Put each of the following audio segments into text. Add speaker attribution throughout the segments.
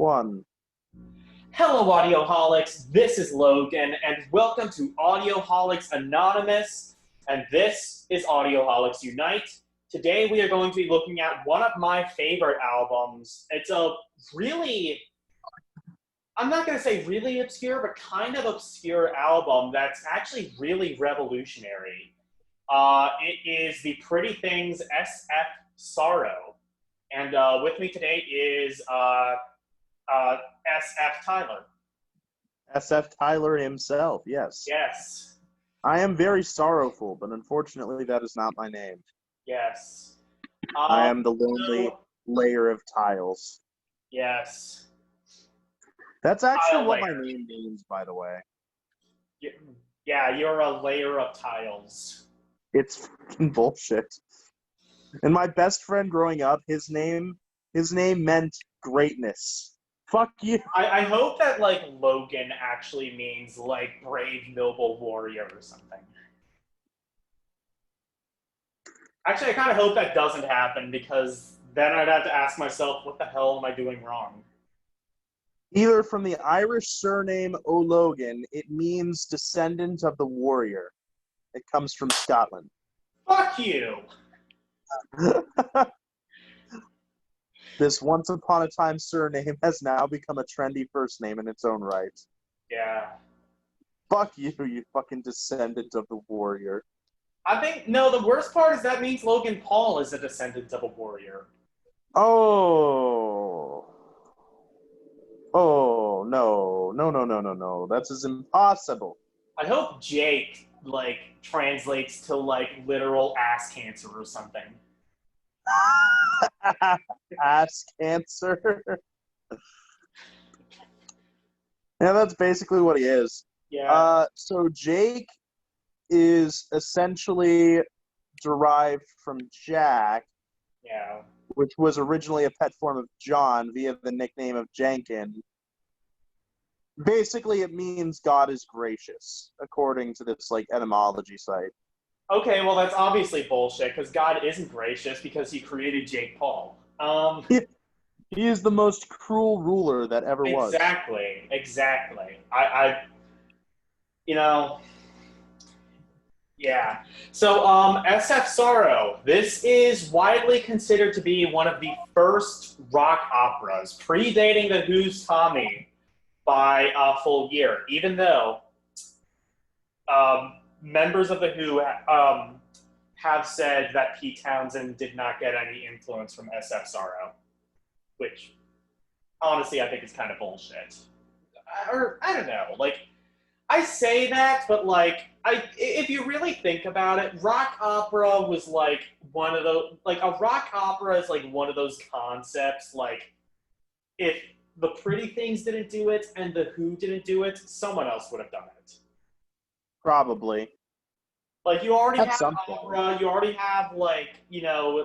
Speaker 1: One.
Speaker 2: Hello, Audioholics. This is Logan, and welcome to Audioholics Anonymous, and this is Audioholics Unite. Today, we are going to be looking at one of my favorite albums. It's a really, I'm not going to say really obscure, but kind of obscure album that's actually really revolutionary. It is the Pretty Things SF Sorrow. And with me today is SF Tyler.
Speaker 1: SF Tyler himself, yes.
Speaker 2: Yes.
Speaker 1: I am very sorrowful, but unfortunately that is not my name.
Speaker 2: Yes.
Speaker 1: I am the lonely layer of tiles.
Speaker 2: Yes.
Speaker 1: That's actually
Speaker 2: Tile
Speaker 1: what my
Speaker 2: layer.
Speaker 1: name means, by the way.
Speaker 2: Yeah, you're a layer of tiles.
Speaker 1: It's fucking bullshit. And my best friend growing up, his name meant greatness. Fuck you.
Speaker 2: I hope that, like, Logan actually means, like, brave, noble warrior or something. Actually, I kind of hope that doesn't happen, because then I'd have to ask myself, what the hell am I doing wrong?
Speaker 1: Either from the Irish surname O'Logan, it means descendant of the warrior. It comes from Scotland.
Speaker 2: Fuck you!
Speaker 1: This once upon a time surname has now become a trendy first name in its own right.
Speaker 2: Yeah.
Speaker 1: Fuck you, you fucking descendant of the warrior.
Speaker 2: I think, no, the worst part is that means Logan Paul is a descendant of a warrior.
Speaker 1: Oh. Oh, no. No, no, no, no, no. That's as impossible.
Speaker 2: I hope Jake, like, translates to, like, literal ass cancer or something.
Speaker 1: Ass cancer. Yeah, that's basically what he is.
Speaker 2: Yeah.
Speaker 1: So Jake is essentially derived from Jack,
Speaker 2: Yeah.
Speaker 1: which was originally a pet form of John via the nickname of Jankin. Basically, it means God is gracious, according to this like etymology site.
Speaker 2: Okay, well, that's obviously bullshit because God isn't gracious because he created Jake Paul.
Speaker 1: He is the most cruel ruler that ever was.
Speaker 2: Exactly. I you know, yeah. So, SF Sorrow. This is widely considered to be one of the first rock operas, predating the Who's Tommy by a full year, even though members of the Who have said that Pete Townsend did not get any influence from SF Sorrow, which honestly I think is kind of bullshit. Or I don't know, like I say that, but like if you really think about it, rock opera was like one of those like a rock opera is like one of those concepts like if the Pretty Things didn't do it and the Who didn't do it, someone else would have done it.
Speaker 1: Probably.
Speaker 2: Like you already
Speaker 1: At
Speaker 2: have
Speaker 1: some point.
Speaker 2: opera, you already have like,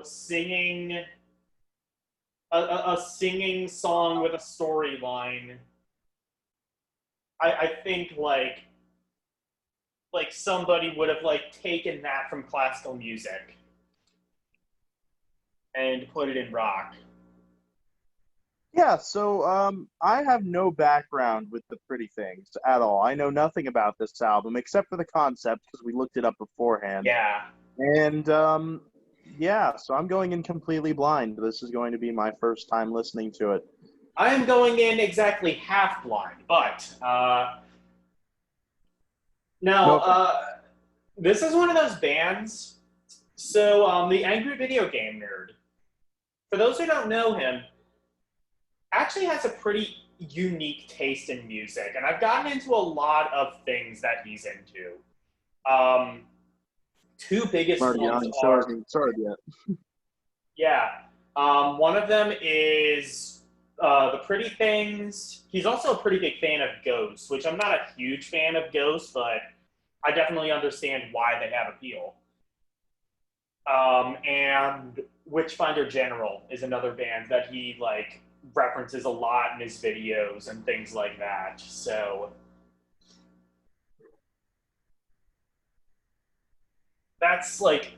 Speaker 2: singing a singing song with a storyline. I think like somebody would have like taken that from classical music and put it in rock.
Speaker 1: Yeah, so I have no background with the Pretty Things at all. I know nothing about this album except for the concept because we looked it up beforehand.
Speaker 2: Yeah.
Speaker 1: And yeah, so I'm going in completely blind. This is going to be my first time listening to it.
Speaker 2: I am going in exactly half blind, but no,
Speaker 1: Okay.
Speaker 2: this is one of those bands. So the Angry Video Game Nerd, for those who don't know him, actually has a pretty unique taste in music, and I've gotten into a lot of things that he's into. Um, two
Speaker 1: I'm
Speaker 2: biggest
Speaker 1: already
Speaker 2: ones
Speaker 1: yawning, so I
Speaker 2: are,
Speaker 1: haven't started yet.
Speaker 2: yeah, one of them is the Pretty Things. He's also a pretty big fan of Ghosts, which I'm not a huge fan of Ghosts, but I definitely understand why they have appeal. And Witchfinder General is another band that he like references a lot in his videos and things like that. So that's like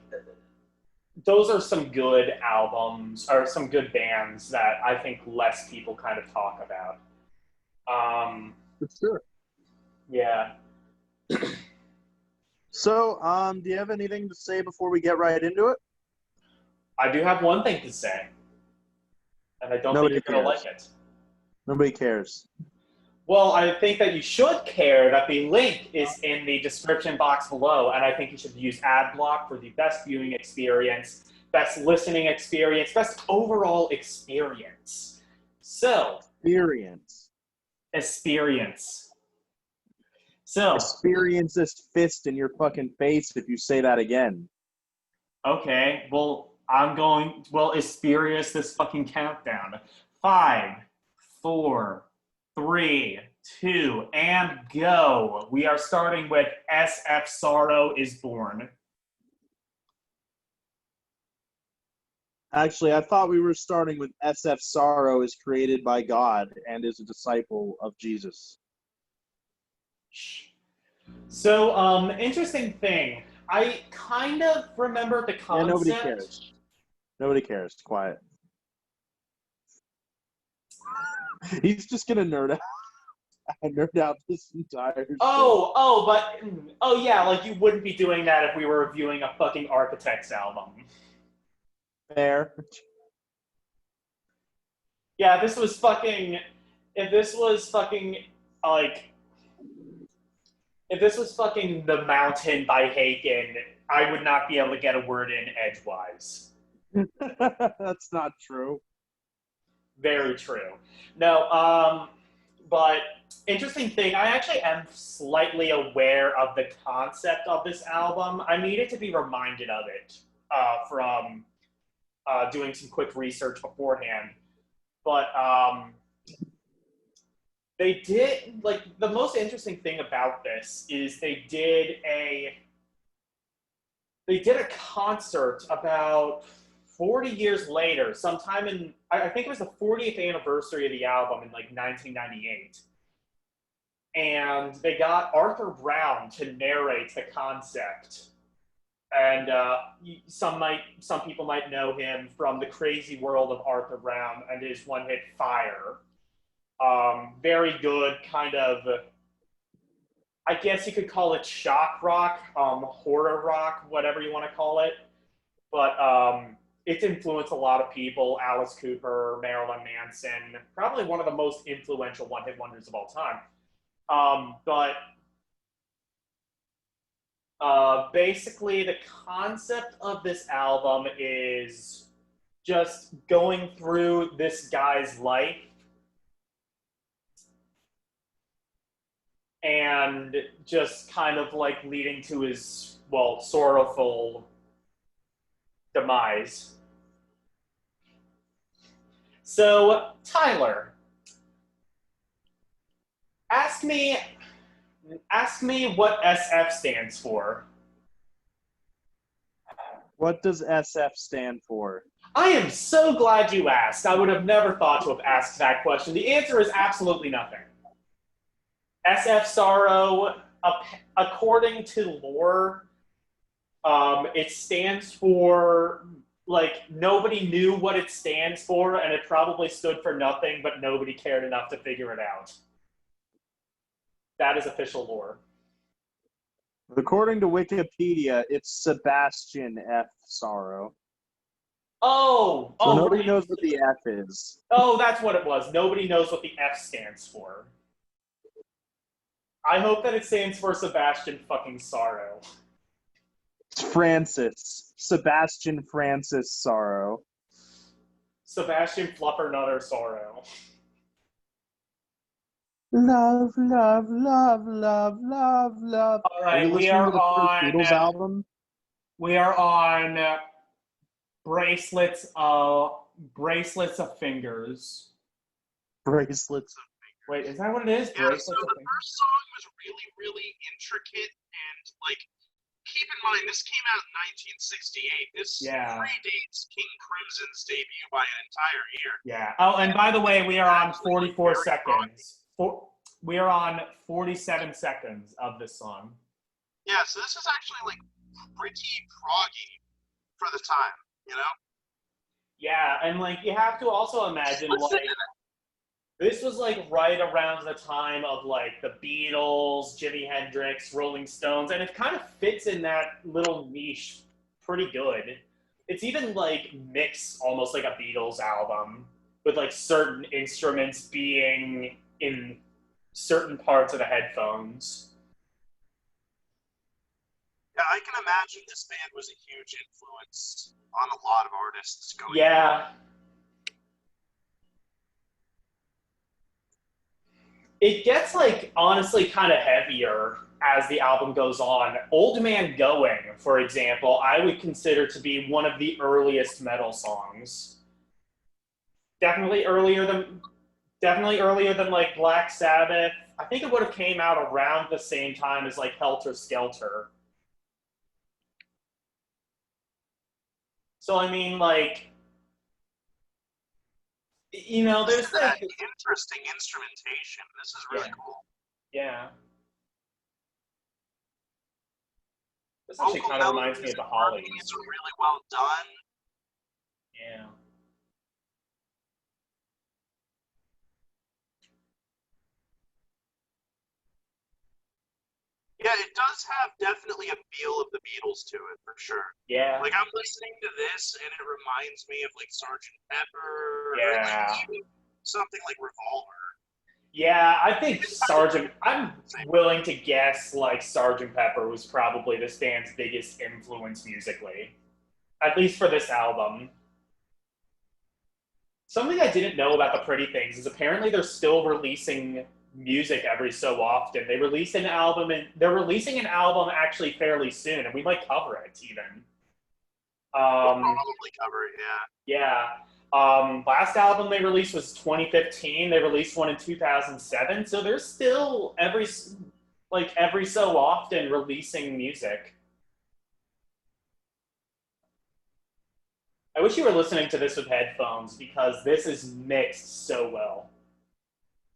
Speaker 2: those are some good albums or some good bands that I think less people kind of talk about.
Speaker 1: For sure.
Speaker 2: Yeah.
Speaker 1: So, do you have anything to say before we get right into it?
Speaker 2: I do have one thing to say, and I don't think
Speaker 1: Nobody
Speaker 2: you're going to like
Speaker 1: cares.
Speaker 2: it.
Speaker 1: Nobody cares.
Speaker 2: Well, I think that you should care that the link is in the description box below, and I think you should use AdBlock for the best viewing experience, best listening experience, best overall experience. So,
Speaker 1: Experience.
Speaker 2: experience. So,
Speaker 1: Experience this fist in your fucking face if you say that again.
Speaker 2: okay, well, experience this fucking countdown. 5, 4, 3, 2, and go. We are starting with SF Sorrow is Born.
Speaker 1: Actually, I thought we were starting with SF Sorrow is created by God and is a disciple of Jesus.
Speaker 2: So, interesting thing. I kind of remember the
Speaker 1: Yeah, nobody
Speaker 2: concept.
Speaker 1: cares. Nobody cares. Quiet. He's just gonna nerd out this entire show.
Speaker 2: Oh yeah, like you wouldn't be doing that if we were reviewing a fucking Architects album.
Speaker 1: Fair.
Speaker 2: Yeah, this was fucking. If this was fucking like, if this was fucking The Mountain by Haken, I would not be able to get a word in edgewise.
Speaker 1: That's not true.
Speaker 2: Very true. No, but interesting thing, I actually am slightly aware of the concept of this album. I needed to be reminded of it from doing some quick research beforehand. But they did, like, the most interesting thing about this is they did a concert about 40 years later, sometime in, I think it was the 40th anniversary of the album in like 1998. And they got Arthur Brown to narrate the concept. And some people might know him from the crazy world of Arthur Brown and his one hit Fire. Very good kind of, I guess you could call it shock rock, horror rock, whatever you want to call it. But it's influenced a lot of people. Alice Cooper, Marilyn Manson, probably one of the most influential one-hit wonders of all time. Basically, the concept of this album is just going through this guy's life and just kind of like leading to his, well, sorrowful demise. So, Tyler, ask me what SF stands for.
Speaker 1: What does SF stand for?
Speaker 2: I am so glad you asked. I would have never thought to have asked that question. The answer is absolutely nothing. SF Sorrow, according to lore, it stands for, like, nobody knew what it stands for, and it probably stood for nothing, but nobody cared enough to figure it out. That is official lore.
Speaker 1: According to Wikipedia, it's Sebastian F. Sorrow.
Speaker 2: So
Speaker 1: nobody
Speaker 2: right.
Speaker 1: knows what the F is.
Speaker 2: Oh, that's what it was. Nobody knows what the F stands for. I hope that it stands for Sebastian fucking Sorrow.
Speaker 1: It's Francis. Sebastian Francis Sorrow.
Speaker 2: Sebastian Fluffernutter Sorrow.
Speaker 1: Love, love, love, love, love, love.
Speaker 2: All right,
Speaker 1: are you listening to the first Beatles album?
Speaker 2: We are on bracelets of fingers.
Speaker 1: Bracelets of fingers.
Speaker 2: Wait, is that what it is?
Speaker 3: Yeah, so the first song was really, really intricate, and, like, keep in mind, this came out in 1968. This predates King Crimson's debut by an entire year.
Speaker 2: Yeah. Oh, and by the way, we are on 44 seconds. We are on 47 seconds of this song.
Speaker 3: Yeah, so this is actually, like, pretty proggy for the time. You know?
Speaker 2: Yeah, and like you have to also imagine like this was like right around the time of like the Beatles, Jimi Hendrix, Rolling Stones, and it kind of fits in that little niche pretty good. It's even like mixed almost like a Beatles album with like certain instruments being in certain parts of the headphones.
Speaker 3: Yeah, I can imagine this band was a huge influence on a lot of artists going
Speaker 2: Yeah. It gets like honestly kind of heavier as the album goes on. Old Man Going, for example, I would consider to be one of the earliest metal songs. Definitely earlier than like Black Sabbath. I think it would have came out around the same time as like Helter Skelter. So I mean like there's
Speaker 3: that
Speaker 2: like
Speaker 3: interesting instrumentation. This is really cool.
Speaker 2: Yeah. This actually
Speaker 3: Vocal
Speaker 2: kind of reminds me
Speaker 3: melodies
Speaker 2: of the
Speaker 3: and
Speaker 2: Hollies.
Speaker 3: harmonies are really well done.
Speaker 2: Yeah.
Speaker 3: Yeah, it does have definitely a feel of the Beatles to it, for sure.
Speaker 2: Yeah.
Speaker 3: Like, I'm listening to this, and it reminds me of, like, Sgt. Pepper, or,
Speaker 2: Yeah.
Speaker 3: like, even something like Revolver.
Speaker 2: Yeah, I think I'm willing to guess like Sgt. Pepper was probably this band's biggest influence musically, at least for this album. Something I didn't know about the Pretty Things is apparently they're still releasing music every so often. They released an album and they're releasing an album actually fairly soon, and we might cover it even.
Speaker 3: We'll probably cover it, yeah.
Speaker 2: Yeah. Last album they released was 2015. They released one in 2007. So they're still every so often releasing music. I wish you were listening to this with headphones because this is mixed so well.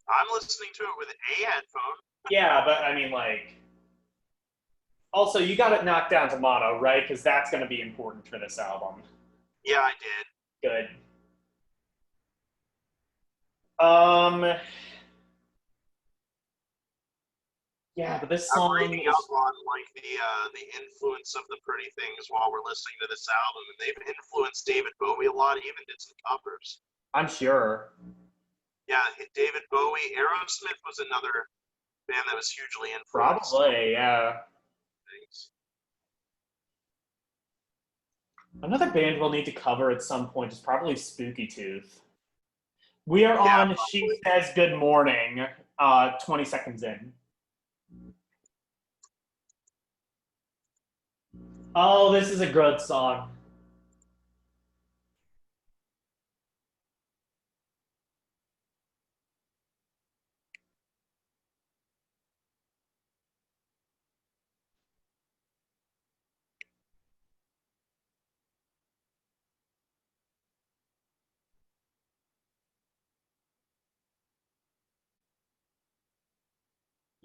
Speaker 3: I'm listening to it with a headphone.
Speaker 2: Yeah, but I mean, like, also you got it knocked down to mono, right? Because that's going to be important for this album.
Speaker 3: Yeah, I did.
Speaker 2: Good. Yeah, but this song
Speaker 3: I'm reading up on like the influence of the Pretty Things while we're listening to this album, and they've influenced David Bowie a lot. Even did some covers.
Speaker 2: I'm sure.
Speaker 3: Yeah, David Bowie. Aerosmith was another band that was hugely influenced.
Speaker 2: Probably, yeah.
Speaker 3: Things.
Speaker 2: Another band we'll need to cover at some point is probably Spooky Tooth. We are on
Speaker 3: probably.
Speaker 2: She Says Good Morning, 20 seconds in. Oh, this is a good song.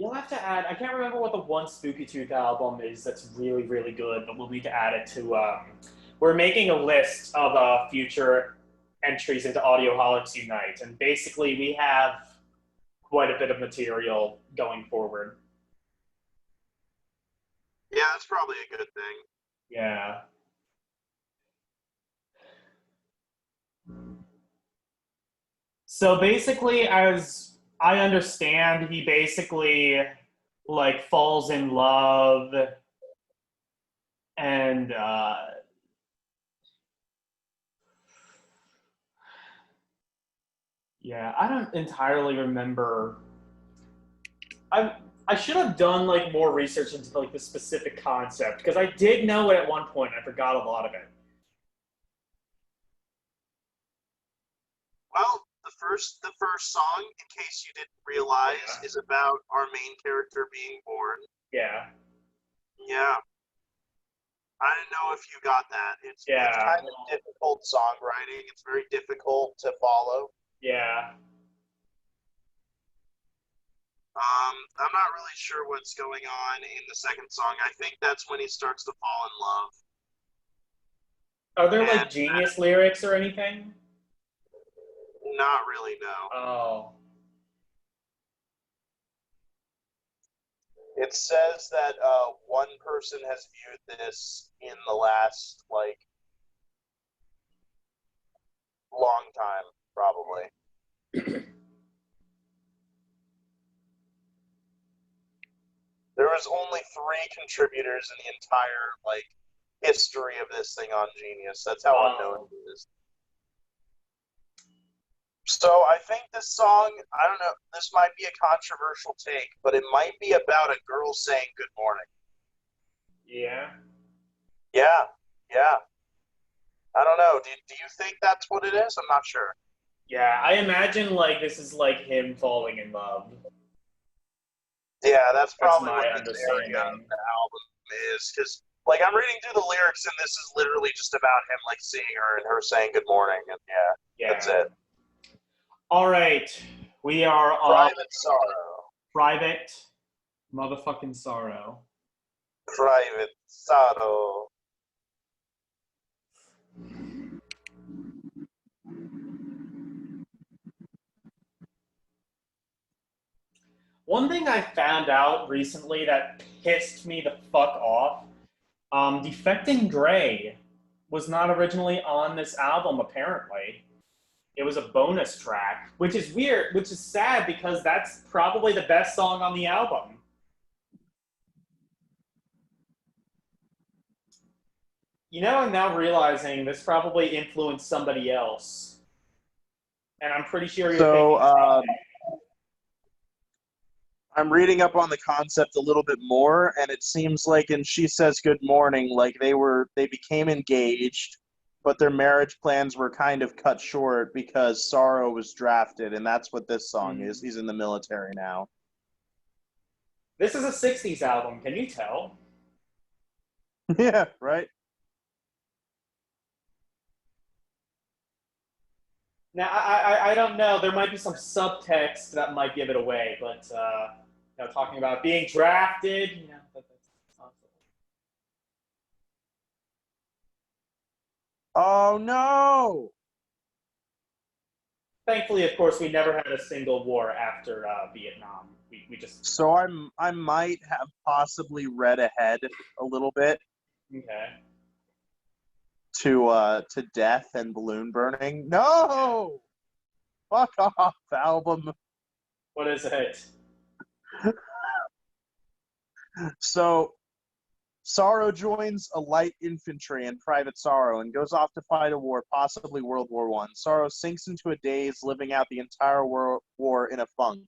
Speaker 2: You'll have to add, I can't remember what the one Spooky Tooth album is that's really, really good, but we'll need to add it to, we're making a list of future entries into Audioholics Unite, and basically we have quite a bit of material going forward.
Speaker 3: Yeah, that's probably a good thing.
Speaker 2: Yeah. So basically, as I understand, he basically like falls in love and yeah, I don't entirely remember. I should have done like more research into like the specific concept because I did know it at one point. I forgot a lot of it.
Speaker 3: Well, the first song, in case you didn't realize, is about our main character being born.
Speaker 2: Yeah.
Speaker 3: Yeah. I didn't know if you got that. It's kind of difficult songwriting. It's very difficult to follow.
Speaker 2: Yeah.
Speaker 3: I'm not really sure what's going on in the second song. I think that's when he starts to fall in love.
Speaker 2: Are there like genius lyrics or anything?
Speaker 3: Not really, no.
Speaker 2: Oh.
Speaker 3: It says that one person has viewed this in the last, like, long time, probably. There was only 3 contributors in the entire, like, history of this thing on Genius. That's how unknown it is. So I think this song, I don't know, this might be a controversial take, but it might be about a girl saying good morning.
Speaker 2: Yeah.
Speaker 3: Yeah, yeah. I don't know. Do you think that's what it is? I'm not sure.
Speaker 2: Yeah, I imagine like this is like him falling in love.
Speaker 3: Yeah, that's probably
Speaker 2: my
Speaker 3: what the area of
Speaker 2: understanding.
Speaker 3: the album is. Because, like, I'm reading through the lyrics, and this is literally just about him, like, seeing her and her saying good morning. And, yeah. That's it.
Speaker 2: All right. We are on
Speaker 3: Private Sorrow.
Speaker 2: Private motherfucking Sorrow.
Speaker 3: Private Sorrow.
Speaker 2: One thing I found out recently that pissed me the fuck off, Defecting Gray was not originally on this album, apparently. It was a bonus track, which is weird, which is sad because that's probably the best song on the album. You know, I'm now realizing this probably influenced somebody else. And I'm pretty sure you're thinking
Speaker 1: I'm reading up on the concept a little bit more, and it seems like in She Says Good Morning, like they became engaged, but their marriage plans were kind of cut short because Sorrow was drafted, and that's what this song is. He's in the military now.
Speaker 2: this is a 60s album, can you tell?
Speaker 1: Yeah, right?
Speaker 2: Now, I don't know. There might be some subtext that might give it away, but you know, talking about being drafted, you know, that's possible.
Speaker 1: Oh no!
Speaker 2: Thankfully, of course, we never had a single war after Vietnam. We just
Speaker 1: So I might have possibly read ahead a little bit
Speaker 2: okay.
Speaker 1: to death and balloon burning. No! Fuck off, album.
Speaker 2: What is it?
Speaker 1: So Sorrow joins a light infantry in Private Sorrow and goes off to fight a war, possibly World War I. Sorrow sinks into a daze, living out the entire war in a funk.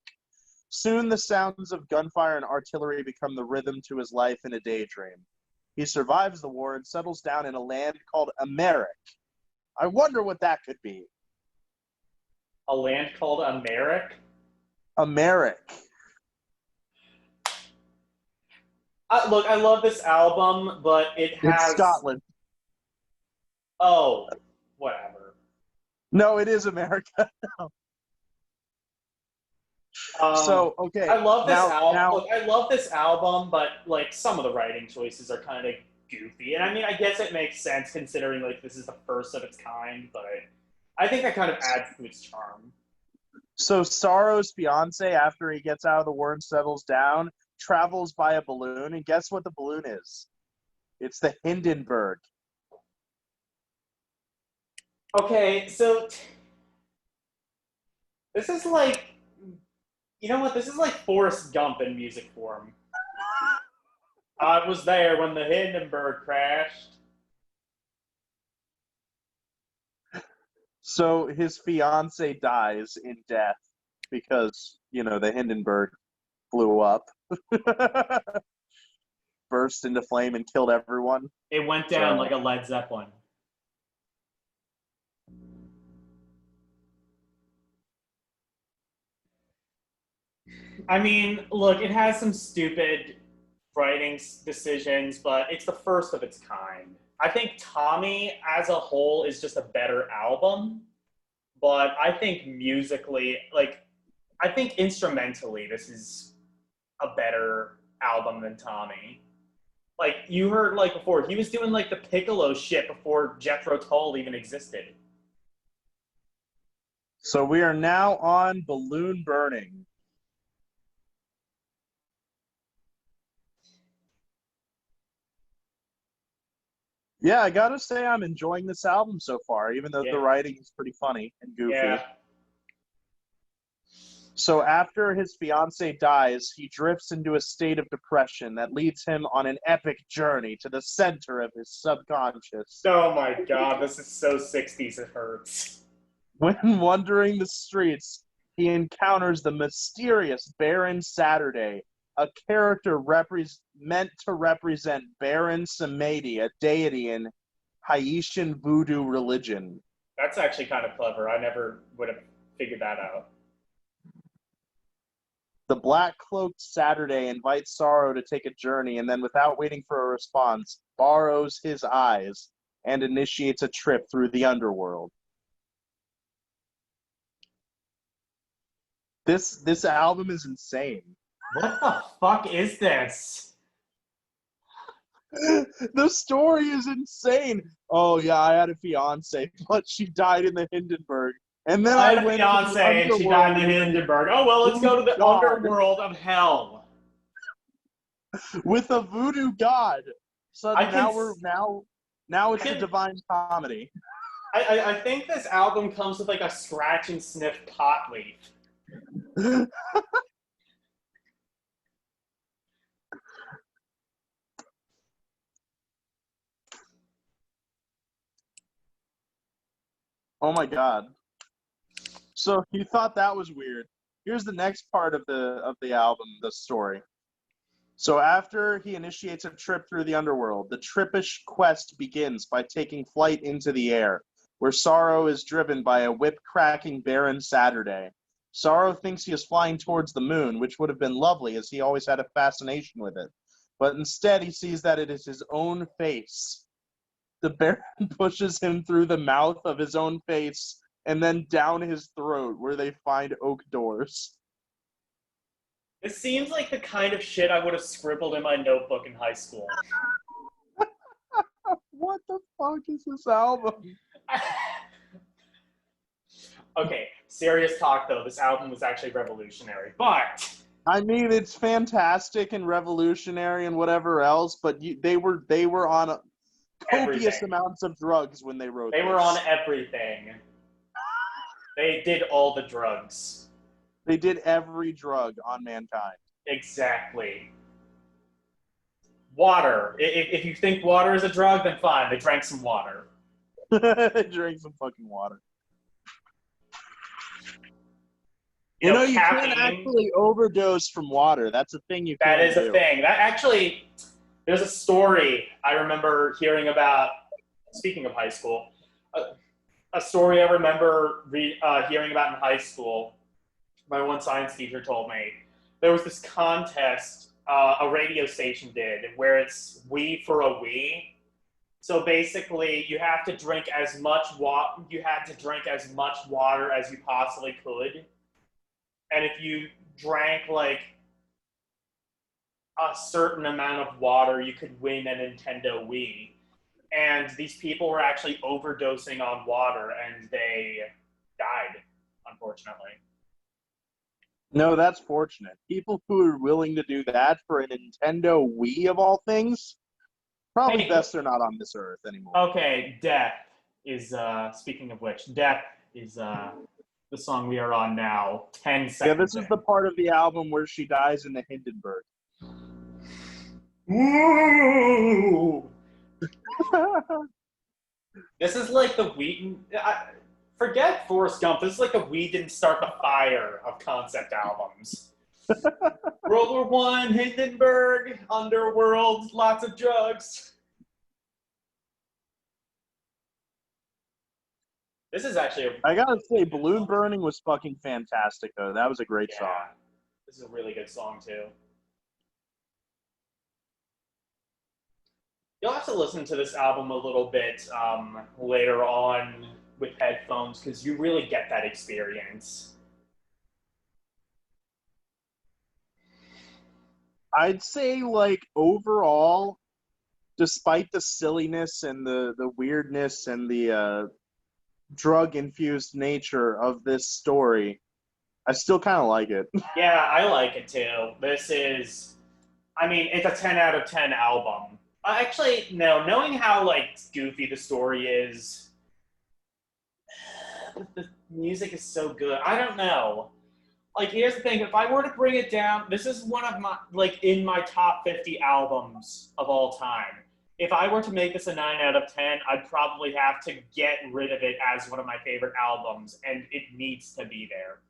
Speaker 1: Soon the sounds of gunfire and artillery become the rhythm to his life in a daydream. He survives the war and settles down in a land called Americ. I wonder what that could be.
Speaker 2: A land called Americ?
Speaker 1: Americ.
Speaker 2: Look, I love this album, but it has...
Speaker 1: It's Scotland.
Speaker 2: Oh, whatever.
Speaker 1: No, it is America. Okay.
Speaker 2: I love this album. Look, I love this album, but like some of the writing choices are kind of goofy. And I mean, I guess it makes sense considering like this is the first of its kind, but I think that kind of adds to its charm.
Speaker 1: So Sorrow's fiance, after he gets out of the war and settles down, travels by a balloon, and guess what the balloon is? It's the Hindenburg.
Speaker 2: Okay, so this is like, you know what? This is like Forrest Gump in music form. I was there when the Hindenburg crashed.
Speaker 1: So his fiance dies in death because, you know, the Hindenburg blew up, burst into flame, and killed everyone.
Speaker 2: It went down like a Led Zeppelin. I mean, look, it has some stupid writing decisions, but it's the first of its kind. I think Tommy as a whole is just a better album, but I think musically, like, I think instrumentally, this is a better album than Tommy. Like, you heard, like, before, he was doing, like, the Piccolo shit before Jethro Tull even existed.
Speaker 1: So we are now on Balloon Burning. Yeah, I gotta say I'm enjoying this album so far, even though the writing is pretty funny and goofy.
Speaker 2: Yeah.
Speaker 1: So after his fiancée dies, he drifts into a state of depression that leads him on an epic journey to the center of his subconscious.
Speaker 2: Oh my god, this is so 60s, it hurts.
Speaker 1: When wandering the streets, he encounters the mysterious Baron Saturday, a character meant to represent Baron Samedi, a deity in Haitian voodoo religion.
Speaker 2: That's actually kind of clever. I never would have figured that out.
Speaker 1: The black-cloaked Saturday invites Sorrow to take a journey and then, without waiting for a response, borrows his eyes and initiates a trip through the underworld. This album is insane.
Speaker 2: What the fuck is this?
Speaker 1: The story is insane. Oh yeah, I had a fiance, but she died in the Hindenburg. And then
Speaker 2: I had a
Speaker 1: went
Speaker 2: fiance and she died in the Hindenburg. Oh well, let's go to the underworld of hell.
Speaker 1: With a voodoo god. So now it's a divine comedy.
Speaker 2: I think this album comes with like a scratch and sniff pot leaf.
Speaker 1: Oh my god. So you thought that was weird. Here's the next part of the album, the story. So after he initiates a trip through the underworld, the trippish quest begins by taking flight into the air, where Sorrow is driven by a whip-cracking Baron Saturday. Sorrow thinks he is flying towards the moon, which would have been lovely as he always had a fascination with it. But instead he sees that it is his own face. The Baron pushes him through the mouth of his own face and then down his throat, where they find oak doors.
Speaker 2: This seems like the kind of shit I would have scribbled in my notebook in high school.
Speaker 1: What the fuck is this album?
Speaker 2: Okay, serious talk though. This album was actually revolutionary, but
Speaker 1: I mean, it's fantastic and revolutionary and whatever else, but they were on copious amounts of drugs when they wrote.
Speaker 2: They were on everything. They did all the drugs.
Speaker 1: They did every drug on mankind.
Speaker 2: Exactly. Water. If you think water is a drug, then fine. They drank some water.
Speaker 1: They drank some fucking water. You know, you can't actually overdose from water. That's a thing you can't do.
Speaker 2: That is a thing. That actually, there's a story I remember hearing about, speaking of high school, a story I remember hearing about in high school. My one science teacher told me there was this contest a radio station did where it's "We for a We." So basically, you have to drink as much water. You had to drink as much water as you possibly could, and if you drank like a certain amount of water, you could win a Nintendo Wii. And these people were actually overdosing on water, and they died, unfortunately.
Speaker 1: No, that's fortunate. People who are willing to do that for a Nintendo Wii of all things, probably best they're not on this earth anymore.
Speaker 2: Okay, Death is, speaking of which, Death is the song we are on now, 10 seconds.
Speaker 1: Yeah, this is the part of the album where she dies in the Hindenburg.
Speaker 2: Ooh! This is like the Wheaton... Forget Forrest Gump. This is like the We Didn't Start the Fire of concept albums. World War I, Hindenburg, Underworld, lots of drugs. This is actually
Speaker 1: I gotta say, Balloon Burning was fucking fantastic, though. That was a great song.
Speaker 2: This is a really good song, too. You'll have to listen to this album a little bit later on with headphones, because you really get that experience.
Speaker 1: I'd say, like, overall, despite the silliness and the weirdness and the drug-infused nature of this story, I still kind of like it.
Speaker 2: Yeah, I like it too. This is, I mean, it's a 10 out of 10 album. Actually, no, knowing how, like, goofy the story is, the music is so good. I don't know. Like, here's the thing. If I were to bring it down, this is one of my, like, in my top 50 albums of all time. If I were to make this a 9 out of 10, I'd probably have to get rid of it as one of my favorite albums, and it needs to be there.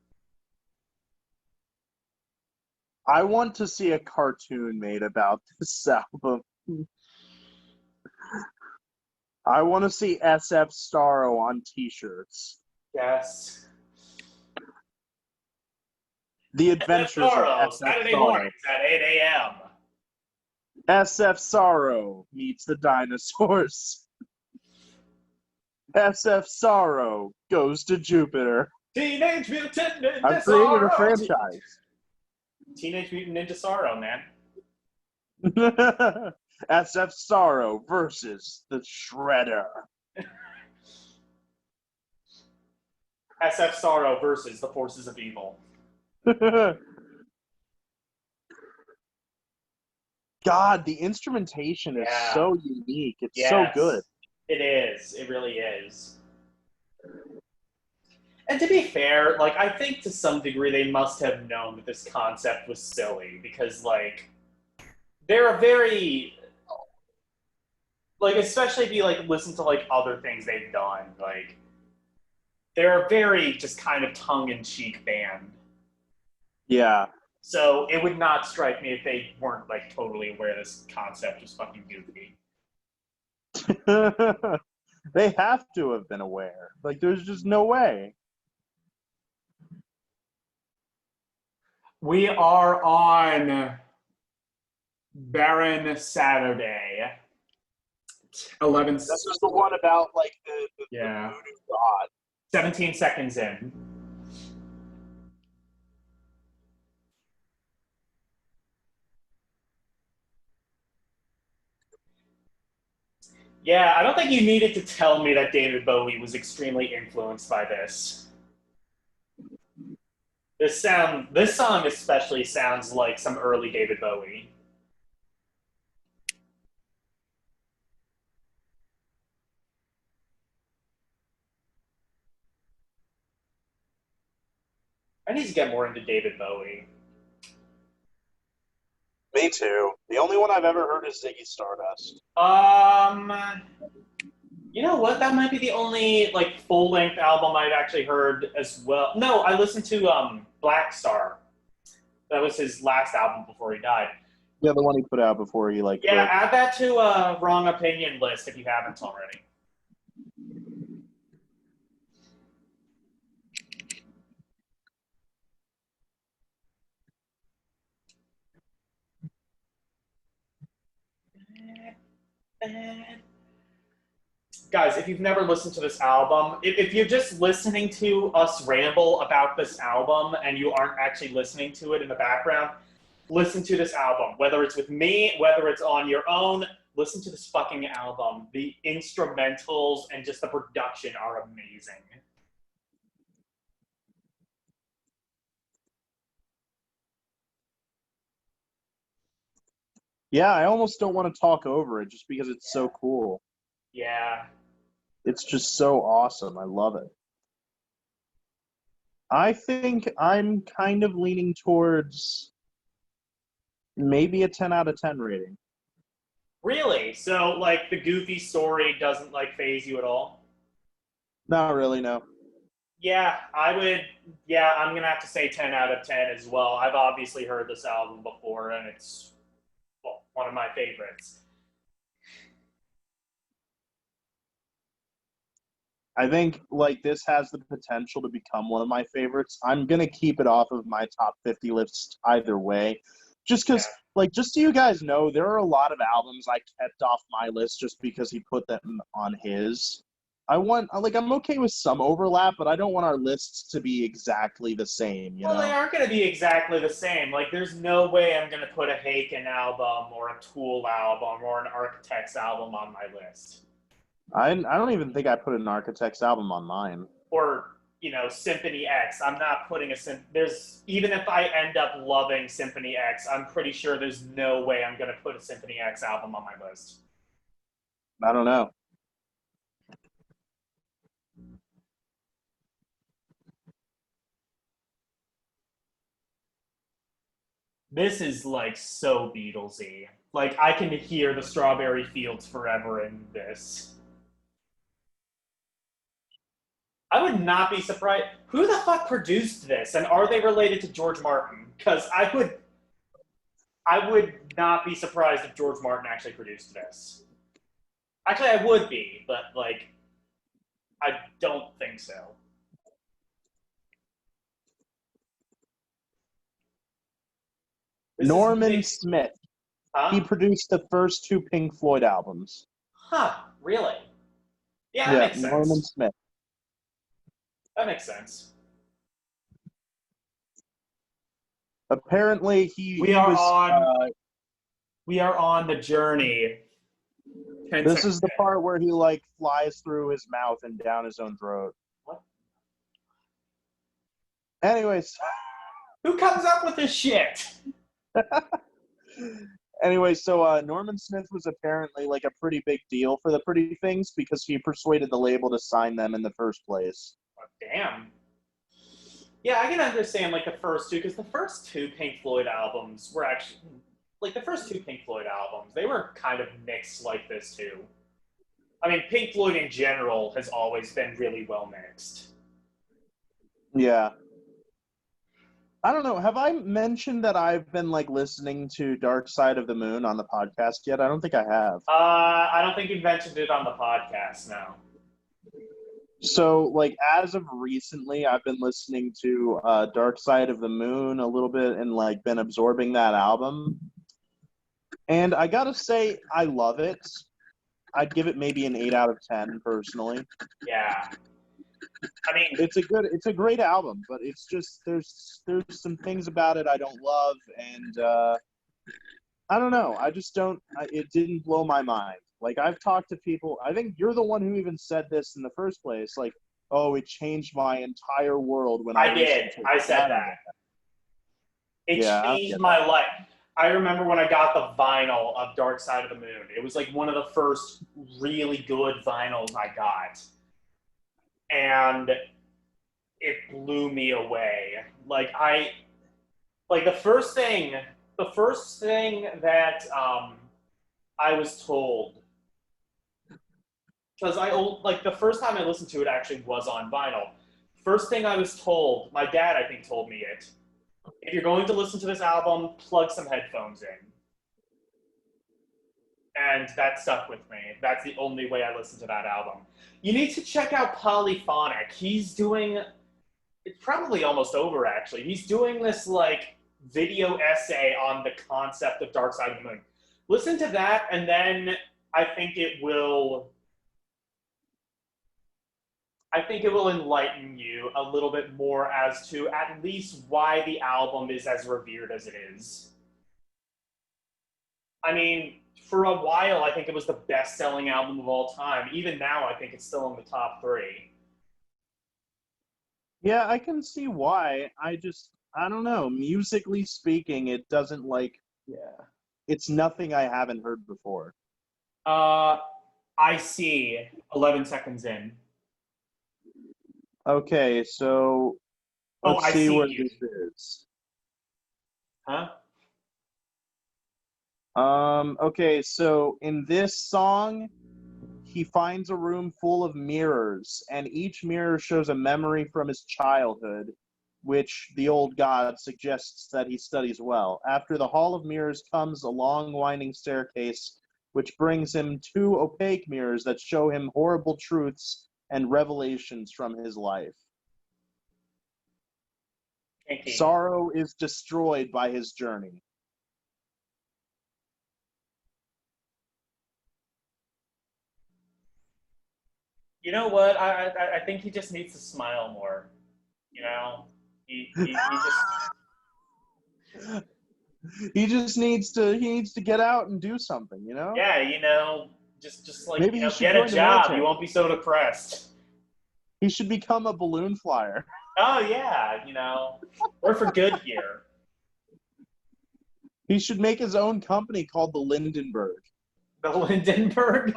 Speaker 1: I want to see a cartoon made about this album. I want to see SF Starro on t-shirts.
Speaker 2: Yes.
Speaker 1: The Adventures of SF
Speaker 2: Saturday
Speaker 1: Starro.
Speaker 2: mornings at 8 a.m.
Speaker 1: SF Starro meets the dinosaurs. SF Starro goes to Jupiter.
Speaker 2: Teenage Mutant Ninja
Speaker 1: I've created a
Speaker 2: Sorrow.
Speaker 1: franchise.
Speaker 2: Teenage Mutant Ninja Sorrow, man.
Speaker 1: SF Starro versus the Shredder.
Speaker 2: SF Sorrow versus the forces of evil.
Speaker 1: God, the instrumentation is so unique. It's so good.
Speaker 2: It is. It really is. And to be fair, like, I think to some degree they must have known that this concept was silly because, like, they're a very, like, especially if you, like, listen to, like, other things they've done, like, they're a very just kind of tongue-in-cheek band.
Speaker 1: Yeah.
Speaker 2: So it would not strike me if they weren't, like, totally aware this concept was fucking goofy.
Speaker 1: They have to have been aware. Like, there's just no way.
Speaker 2: We are on Barren Saturday. 11.
Speaker 1: This is the one about, like, the
Speaker 2: Yeah.
Speaker 1: voodoo god.
Speaker 2: 17 seconds in. Yeah, I don't think you needed to tell me that David Bowie was extremely influenced by this. This song especially sounds like some early David Bowie. I need to get more into David Bowie.
Speaker 1: Me too. The only one I've ever heard is Ziggy Stardust.
Speaker 2: You know what? That might be the only, like, full-length album I've actually heard as well. No, I listened to Black Star. That was his last album before he died.
Speaker 1: Yeah, the one he put out before he, like...
Speaker 2: Yeah, add that to a Wrong Opinion list if you haven't already. Guys, if you've never listened to this album, if you're just listening to us ramble about this album and you aren't actually listening to it in the background, listen to this album. Whether it's with me, whether it's on your own, listen to this fucking album. The instrumentals and just the production are amazing.
Speaker 1: Yeah, I almost don't want to talk over it just because it's so cool.
Speaker 2: Yeah.
Speaker 1: It's just so awesome. I love it. I think I'm kind of leaning towards maybe a 10 out of 10 rating.
Speaker 2: Really? So, like, the goofy story doesn't, like, faze you at all?
Speaker 1: Not really, no.
Speaker 2: Yeah, I'm going to have to say 10 out of 10 as well. I've obviously heard this album before, and it's, well, one of my favorites.
Speaker 1: I think, like, this has the potential to become one of my favorites. I'm going to keep it off of my top 50 list either way. Just because, like, just so you guys know, there are a lot of albums I kept off my list just because he put them on his. I'm okay with some overlap, but I don't want our lists to be exactly the same, you
Speaker 2: Well,
Speaker 1: know?
Speaker 2: they aren't going to be exactly the same. Like, there's no way I'm going to put a Haken album or a Tool album or an Architects album on my list.
Speaker 1: I don't even think I put an Architects album on mine.
Speaker 2: Or, Symphony X. I'm not putting even if I end up loving Symphony X, I'm pretty sure there's no way I'm going to put a Symphony X album on my list.
Speaker 1: I don't know.
Speaker 2: This is like so Beatlesy. Like, I can hear the Strawberry Fields Forever in this. I would not be surprised. Who the fuck produced this, and are they related to George Martin? Because I would not be surprised if George Martin actually produced this. Actually, I would be, but like, I don't think so.
Speaker 1: Norman Smith.
Speaker 2: Huh?
Speaker 1: He produced the first 2 Pink Floyd albums.
Speaker 2: Huh, really? Yeah, that makes sense.
Speaker 1: Norman Smith.
Speaker 2: That makes sense.
Speaker 1: Apparently, we are
Speaker 2: on the journey.
Speaker 1: This is the part where he like flies through his mouth and down his own throat.
Speaker 2: What?
Speaker 1: Anyways.
Speaker 2: Who comes up with this shit?
Speaker 1: Anyway, so Norman Smith was apparently like a pretty big deal for the Pretty Things because he persuaded the label to sign them in the first place.
Speaker 2: Oh, damn. Yeah, I can understand like the first two, because the first 2 Pink Floyd albums were actually they were kind of mixed like this too. I mean, Pink Floyd in general has always been really well mixed.
Speaker 1: Yeah. I don't know. Have I mentioned that I've been like listening to Dark Side of the Moon on the podcast yet? I don't think I have.
Speaker 2: I don't think you mentioned it on the podcast, no.
Speaker 1: So, like, as of recently, I've been listening to Dark Side of the Moon a little bit and like been absorbing that album. And I gotta say, I love it. I'd give it maybe an 8 out of 10 personally.
Speaker 2: Yeah. I mean,
Speaker 1: it's a great album, but it's just there's some things about it I don't love, and I don't know. I just don't. It didn't blow my mind. Like, I've talked to people. I think you're the one who even said this in the first place. Like, oh, it changed my entire world when I
Speaker 2: did. I said that. It changed my life. I remember when I got the vinyl of Dark Side of the Moon. It was like one of the first really good vinyls I got. And it blew me away. The first thing that I was told, because the first time I listened to it actually was on vinyl. First thing I was told, my dad I think told me it, if you're going to listen to this album, plug some headphones in. And that stuck with me. That's the only way I listened to that album. You need to check out Polyphonic. He's doing, it's probably almost over actually. He's doing this like video essay on the concept of Dark Side of the Moon. Listen to that, and then I think it will enlighten you a little bit more as to at least why the album is as revered as it is. I mean, for a while, I think it was the best-selling album of all time. Even now, I think it's still in the top 3.
Speaker 1: Yeah, I can see why. I don't know. Musically speaking, it doesn't it's nothing I haven't heard before.
Speaker 2: I see. 11 seconds in.
Speaker 1: Okay, so let's see where this is.
Speaker 2: Huh?
Speaker 1: Okay, so in this song, he finds a room full of mirrors, and each mirror shows a memory from his childhood, which the old god suggests that he studies well. After the Hall of Mirrors comes a long winding staircase, which brings him 2 opaque mirrors that show him horrible truths and revelations from his life. Sorrow is destroyed by his journey.
Speaker 2: You know what? I think he just needs to smile more. You know, he just
Speaker 1: he needs to get out and do something, you know?
Speaker 2: yeah, you know, just like
Speaker 1: Maybe
Speaker 2: you
Speaker 1: he
Speaker 2: know,
Speaker 1: should
Speaker 2: get a
Speaker 1: join the
Speaker 2: job. You
Speaker 1: military.
Speaker 2: won't be so depressed.
Speaker 1: He should become a balloon flyer.
Speaker 2: Oh yeah, you know, or for Goodyear.
Speaker 1: He should make his own company called the Lindenberg.
Speaker 2: The Lindenberg.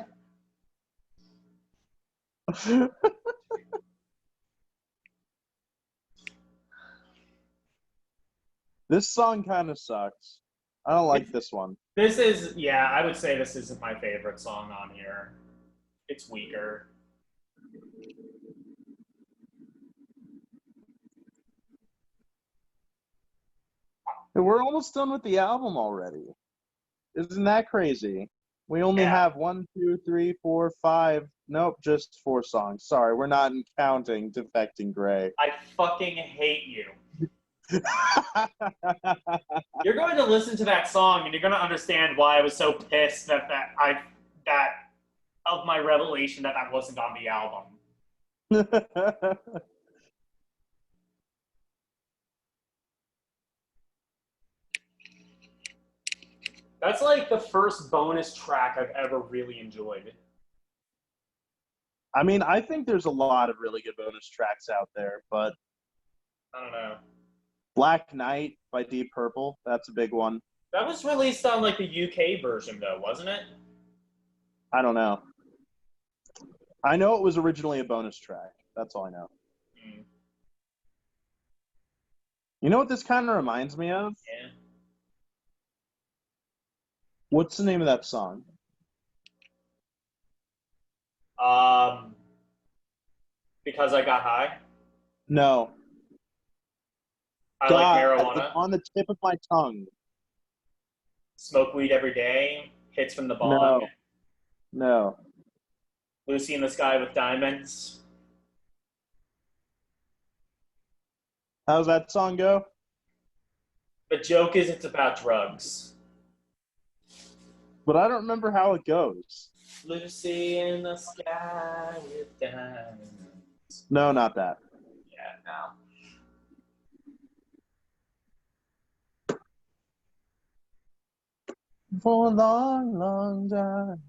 Speaker 1: This song kind of sucks. I don't like this one.
Speaker 2: This is, yeah, I would say this isn't my favorite song on here. It's weaker.
Speaker 1: We're almost done with the album already. Isn't that crazy? We only
Speaker 2: Yeah.
Speaker 1: have 1, 2, 3, 4, 5. Nope, just 4 songs. Sorry, we're not counting Defecting Gray.
Speaker 2: I fucking hate you. You're going to listen to that song and you're going to understand why I was so pissed that of my revelation that wasn't on the album. That's like the first bonus track I've ever really enjoyed.
Speaker 1: I mean, I think there's a lot of really good bonus tracks out there, but
Speaker 2: I don't know.
Speaker 1: Black Knight by Deep Purple, that's a big one.
Speaker 2: That was released on like the UK version though, wasn't it?
Speaker 1: I don't know. I know it was originally a bonus track. That's all I know.
Speaker 2: Mm.
Speaker 1: You know what this kind of reminds me of?
Speaker 2: Yeah.
Speaker 1: What's the name of that song?
Speaker 2: Because I got high.
Speaker 1: No.
Speaker 2: I
Speaker 1: God,
Speaker 2: like marijuana.
Speaker 1: it's on the tip of my tongue.
Speaker 2: Smoke weed every day. Hits from the bong.
Speaker 1: No. No.
Speaker 2: Lucy in the Sky with Diamonds.
Speaker 1: How's that song go?
Speaker 2: The joke is it's about drugs.
Speaker 1: But I don't remember how it goes.
Speaker 2: Lucy in the Sky with Diamonds.
Speaker 1: No, not that.
Speaker 2: Yeah, no.
Speaker 1: For a long, long time.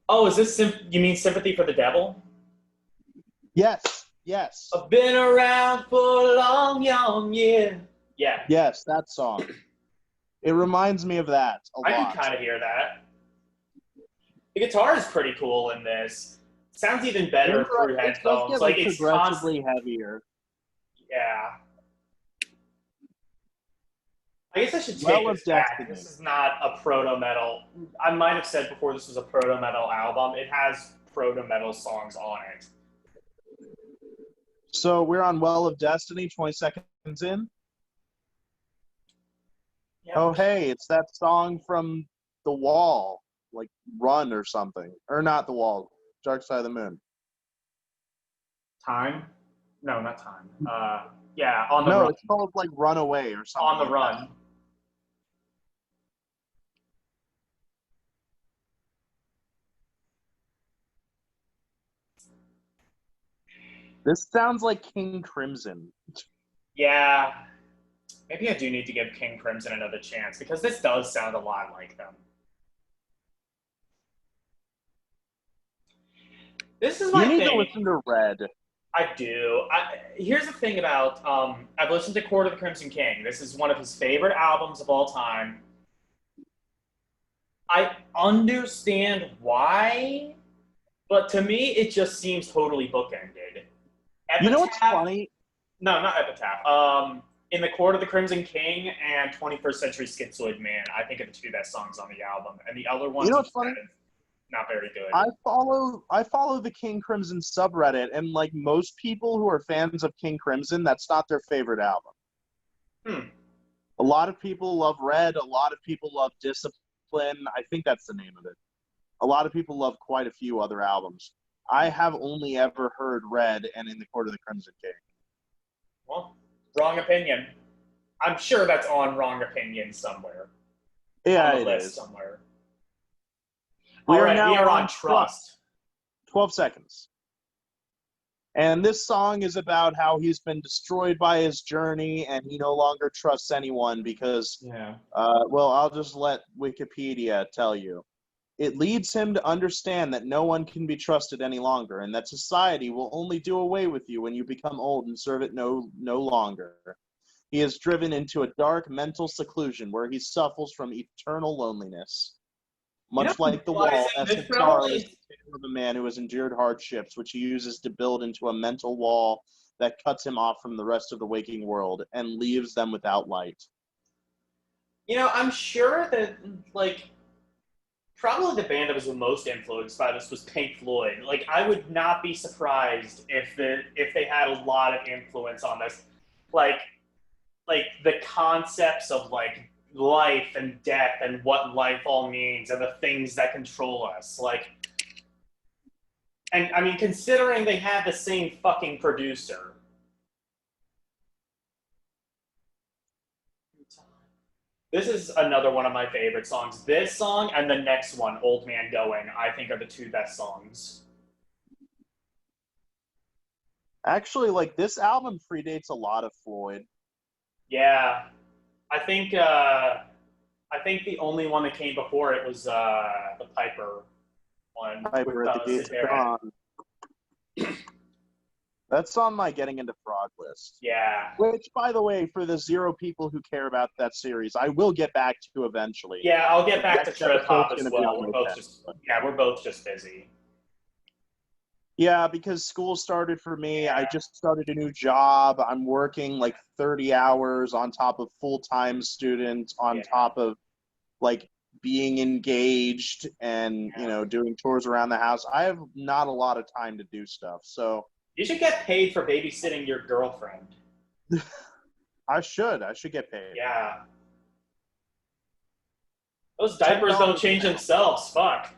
Speaker 2: Oh, is this you mean Sympathy for the Devil?
Speaker 1: Yes, yes.
Speaker 2: I've been around for a long, young year. Yeah.
Speaker 1: Yes, that song. It reminds me of that a lot.
Speaker 2: I can kind of hear that. The guitar is pretty cool in this. Sounds even better through headphones.
Speaker 1: Get,
Speaker 2: like it's
Speaker 1: progressively heavier.
Speaker 2: Yeah. I guess I should take this back. This is not a proto-metal. I might have said before this was a proto-metal album. It has proto-metal songs on it.
Speaker 1: So we're on Well of Destiny, 20 seconds in. Yep. Oh, hey, it's that song from The Wall, like Run or something. Or not The Wall, Dark Side of the Moon.
Speaker 2: Time? No, not Time. Yeah, On the Run.
Speaker 1: No, it's called like Runaway or something.
Speaker 2: On the
Speaker 1: like
Speaker 2: Run.
Speaker 1: That. This sounds like King Crimson.
Speaker 2: Yeah. Maybe I do need to give King Crimson another chance, because this does sound a lot like them. This is my thing.
Speaker 1: You need to listen to Red.
Speaker 2: I do. Here's the thing about, I've listened to Court of the Crimson King. This is one of his favorite albums of all time. I understand why, but to me, it just seems totally bookended. Epitaph,
Speaker 1: you know what's funny?
Speaker 2: No, not Epitaph. In the Court of the Crimson King and 21st Century Schizoid Man, I think are the two best songs on the album. And the other ones,
Speaker 1: you know what's funny?
Speaker 2: Not very good.
Speaker 1: I follow the King Crimson subreddit, and like most people who are fans of King Crimson, that's not their favorite album. A lot of people love Red. A lot of people love Discipline. I think that's the name of it. A lot of people love quite a few other albums. I have only ever heard Red and In the Court of the Crimson King.
Speaker 2: Well, wrong opinion. I'm sure that's on Wrong Opinion somewhere.
Speaker 1: Yeah,
Speaker 2: on the
Speaker 1: it
Speaker 2: list
Speaker 1: is.
Speaker 2: Somewhere.
Speaker 1: We
Speaker 2: All
Speaker 1: are
Speaker 2: right,
Speaker 1: now
Speaker 2: we are on Trust.
Speaker 1: 12 seconds. And this song is about how he's been destroyed by his journey and he no longer trusts anyone because, well, I'll just let Wikipedia tell you. It leads him to understand that no one can be trusted any longer and that society will only do away with you when you become old and serve it no longer. He is driven into a dark mental seclusion where he suffers from eternal loneliness. Much like the wall, SF Sorrow is the tale of a man who has endured hardships, which he uses to build into a mental wall that cuts him off from the rest of the waking world and leaves them without light.
Speaker 2: I'm sure that, probably the band that was the most influenced by this was Pink Floyd. I would not be surprised if they had a lot of influence on this. Like the concepts of, life and death and what life all means and the things that control us. And I mean, considering they had the same fucking producer. This is another one of my favorite songs. This song and the next one, Old Man Going, I think are the two best songs.
Speaker 1: Actually, this album predates a lot of Floyd.
Speaker 2: Yeah. I think the only one that came before it was the Piper one.
Speaker 1: Piper
Speaker 2: with,
Speaker 1: at the Gates of Dawn. That's on my Getting Into Frog list.
Speaker 2: Yeah.
Speaker 1: Which, by the way, for the 0 people who care about that series, I will get back to eventually.
Speaker 2: Yeah, I'll get back to Trip Hop as well. We're both just busy.
Speaker 1: Yeah, because school started for me. Yeah. I just started a new job. I'm working 30 hours on top of full-time student, on top of being engaged and, doing chores around the house. I have not a lot of time to do stuff. So
Speaker 2: you should get paid for babysitting your girlfriend.
Speaker 1: I should get paid.
Speaker 2: Yeah. Those diapers don't change themselves. Fuck.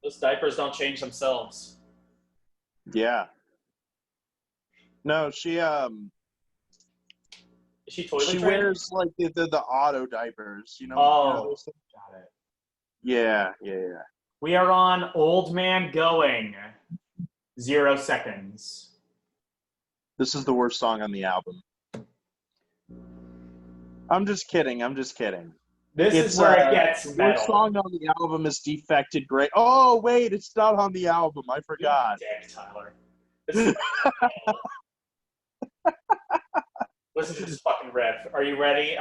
Speaker 2: Those diapers don't change themselves.
Speaker 1: Yeah. No, she
Speaker 2: Is she toilet trained?
Speaker 1: Wears the auto diapers,
Speaker 2: Oh,
Speaker 1: got it. Yeah.
Speaker 2: We are on Old Man Going. 0 seconds.
Speaker 1: This is the worst song on the album. I'm just kidding.
Speaker 2: This is where it gets metal.
Speaker 1: The worst song on the album is Defected Gray. Oh, wait, it's not on the album. I forgot.
Speaker 2: Dick, Tyler. Listen to this fucking riff. Are you ready?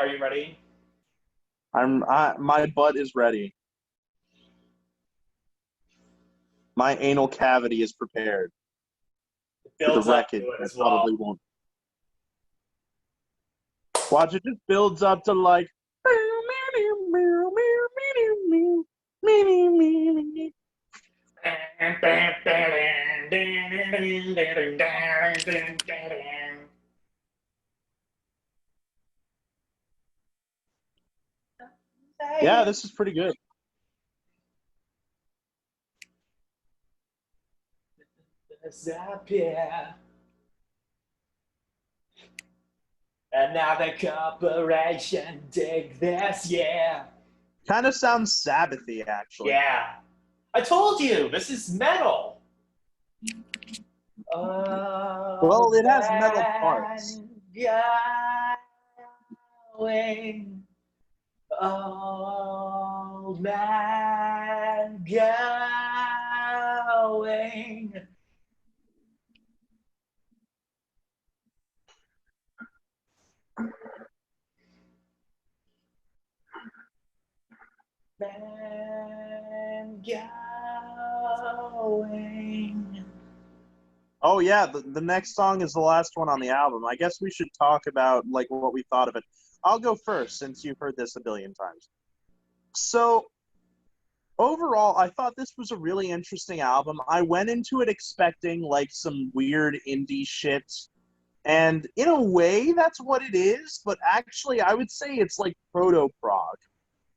Speaker 1: My butt is ready. My anal cavity is prepared.
Speaker 2: Builds
Speaker 1: the
Speaker 2: up
Speaker 1: wreckage.
Speaker 2: to it as
Speaker 1: Probably won't. Watch, it just builds up to Yeah, this is pretty good.
Speaker 2: And now the corporation dig this, yeah.
Speaker 1: Kind of sounds Sabbathy, actually.
Speaker 2: Yeah. I told you, this is metal.
Speaker 1: Well, it has metal parts.
Speaker 2: Going, old man going. Man going.
Speaker 1: Oh yeah, the next song is the last one on the album. I guess we should talk about what we thought of it. I'll go first since you've heard this a billion times. So overall, I thought this was a really interesting album. I went into it expecting some weird indie shit. And in a way, that's what it is. But actually, I would say it's proto-prog.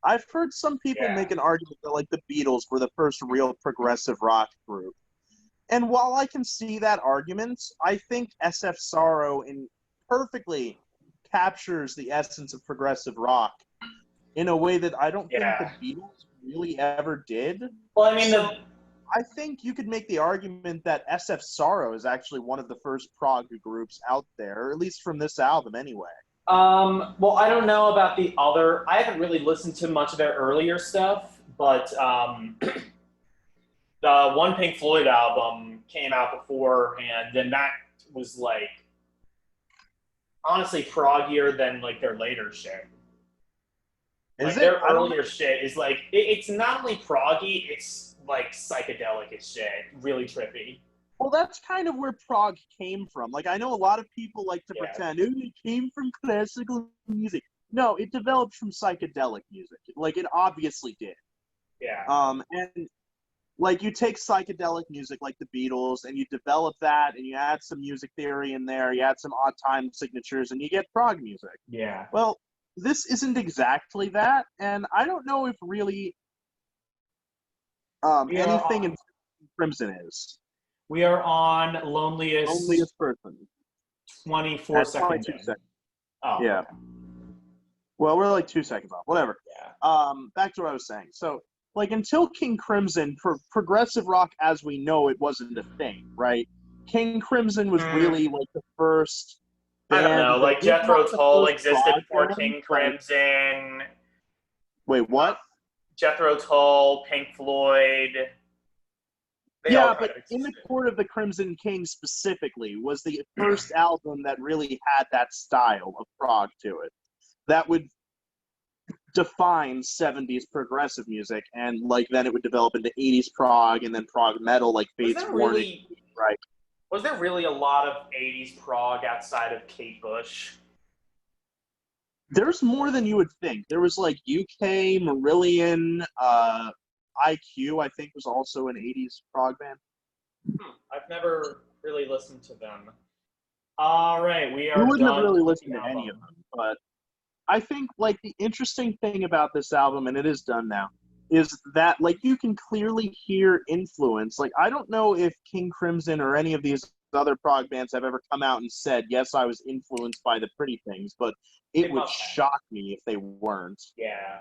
Speaker 1: I've heard some people make an argument that the Beatles were the first real progressive rock group. And while I can see that argument, I think SF Sorrow perfectly captures the essence of progressive rock in a way that I don't think the
Speaker 2: Yeah.
Speaker 1: Beatles really ever did.
Speaker 2: Well, I mean,
Speaker 1: So I think you could make the argument that SF Sorrow is actually one of the first prog groups out there, or at least from this album anyway.
Speaker 2: well, I don't know about the other. I haven't really listened to much of their earlier stuff, but the one Pink Floyd album came out before, and then that was like honestly proggier than like their later shit.
Speaker 1: Is
Speaker 2: Like
Speaker 1: it?
Speaker 2: their
Speaker 1: I don't know.
Speaker 2: earlier shit is like it's not only proggy, it's like psychedelic as shit, really trippy.
Speaker 1: Well, that's kind of where prog came from. Like, I know a lot of people like to
Speaker 2: Yeah.
Speaker 1: pretend, oh, it came from classical music. No, it developed from psychedelic music. Like, it obviously did.
Speaker 2: Yeah.
Speaker 1: And like, you take psychedelic music like the Beatles, and you develop that, and you add some music theory in there, you add some odd time signatures, and you get prog music.
Speaker 2: Yeah.
Speaker 1: Well, this isn't exactly that, and I don't know if really anything in Crimson is.
Speaker 2: We are on loneliest
Speaker 1: person.
Speaker 2: 24
Speaker 1: That's
Speaker 2: seconds.
Speaker 1: 22 seconds.
Speaker 2: Oh,
Speaker 1: yeah.
Speaker 2: Okay.
Speaker 1: Well, we're like 2 seconds off. Whatever.
Speaker 2: Yeah.
Speaker 1: Back to what I was saying. So, like, until King Crimson, progressive rock as we know it wasn't a thing, right? King Crimson was really like the first band.
Speaker 2: I don't know. Like Jethro Tull existed before King Crimson.
Speaker 1: Wait, what?
Speaker 2: Jethro Tull, Pink Floyd.
Speaker 1: Yeah, but In the Court of the Crimson King specifically was the first album that really had that style of prog to it. That would define 70s progressive music, and like then it would develop into 80s prog and then prog metal like Fates Warning, right?
Speaker 2: Was there really a lot of 80s prog outside of Kate Bush?
Speaker 1: There's more than you would think. There was like UK, Marillion, IQ, I think was also an 80s prog band.
Speaker 2: I've never really listened to them. All right, we are
Speaker 1: You wouldn't
Speaker 2: done
Speaker 1: have really
Speaker 2: with
Speaker 1: listened
Speaker 2: the
Speaker 1: to any
Speaker 2: album.
Speaker 1: of them, but I think like the interesting thing about this album, and it is done now, is that like you can clearly hear influence. Like I don't know if King Crimson or any of these other prog bands have ever come out and said, yes, I was influenced by the Pretty Things, but it would shock me if they weren't.
Speaker 2: Yeah.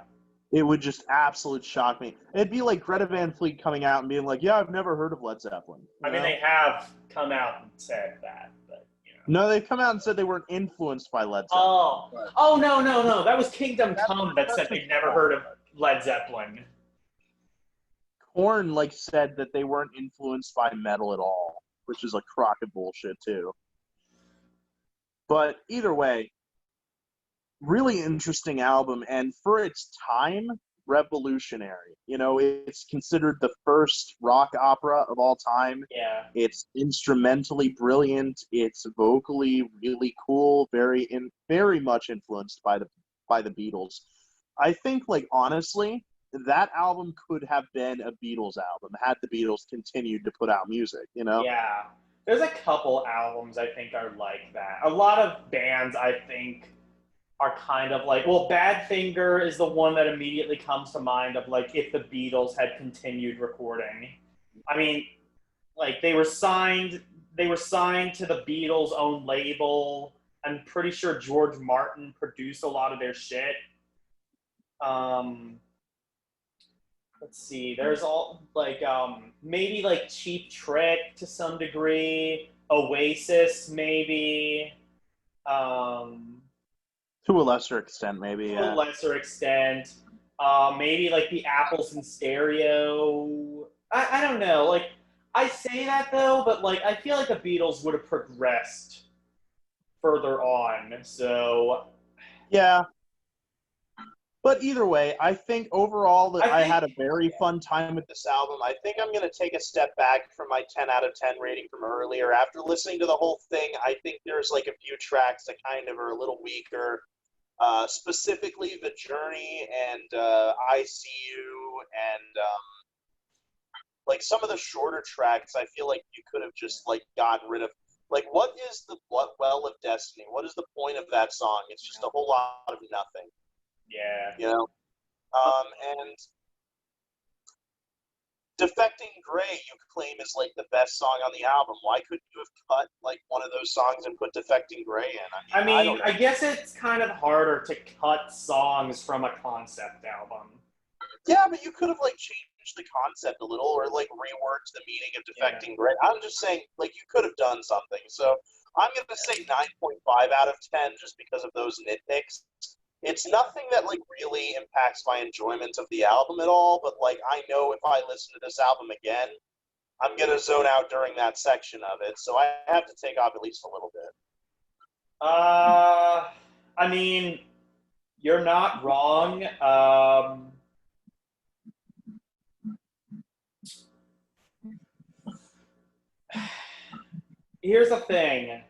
Speaker 1: It would just absolutely shock me. It'd be like Greta Van Fleet coming out and being like, yeah, I've never heard of Led Zeppelin.
Speaker 2: I mean, they have come out and said that, but you know.
Speaker 1: No, they've come out and said they weren't influenced by Led Zeppelin.
Speaker 2: Oh, no. That was Kingdom Come that said they'd never heard of Led Zeppelin.
Speaker 1: Korn like said that they weren't influenced by metal at all, which is a crock of bullshit too. But either way, really interesting album, and for its time, revolutionary. You know, it's considered the first rock opera of all time.
Speaker 2: Yeah.
Speaker 1: It's instrumentally brilliant. It's vocally really cool. Very much influenced by the Beatles. I think, like honestly, that album could have been a Beatles album had the Beatles continued to put out music. You know?
Speaker 2: Yeah. There's a couple albums I think are like that. A lot of bands I think are kind of like, well, Badfinger is the one that immediately comes to mind of like if the Beatles had continued recording. I mean, like they were signed to the Beatles' own label. I'm pretty sure George Martin produced a lot of their shit. Let's see, there's all like maybe like Cheap Trick to some degree, Oasis maybe.
Speaker 1: To a lesser extent, maybe.
Speaker 2: To a lesser extent. Maybe like the Apples in Stereo. I don't know. Like, I say that though, but like I feel like the Beatles would have progressed further on. So.
Speaker 1: Yeah. But either way, I think overall that I had a very fun time with this album. I think I'm going to take a step back from my 10 out of 10 rating from earlier. After listening to the whole thing, I think there's like a few tracks that kind of are a little weaker. Specifically The Journey and I See You and like some of the shorter tracks I feel like you could have just like gotten rid of. Like, what is the Well of Destiny? What is the point of that song? It's just a whole lot of nothing.
Speaker 2: Yeah.
Speaker 1: You know? And Defecting Gray, you claim is like the best song on the album. Why couldn't you have cut like one of those songs and put Defecting Gray in?
Speaker 2: I
Speaker 1: I don't
Speaker 2: mean,
Speaker 1: know.
Speaker 2: I guess it's kind of harder to cut songs from a concept album.
Speaker 1: Yeah, but you could have like changed the concept a little, or like reworked the meaning of Defecting Gray. I'm just saying, like you could have done something. So I'm gonna say 9.5 out of 10, just because of those nitpicks. It's nothing that like really impacts my enjoyment of the album at all, but like I know if I listen to this album again, I'm gonna zone out during that section of it. So I have to take off at least a little bit.
Speaker 2: I mean, you're not wrong. Here's the thing.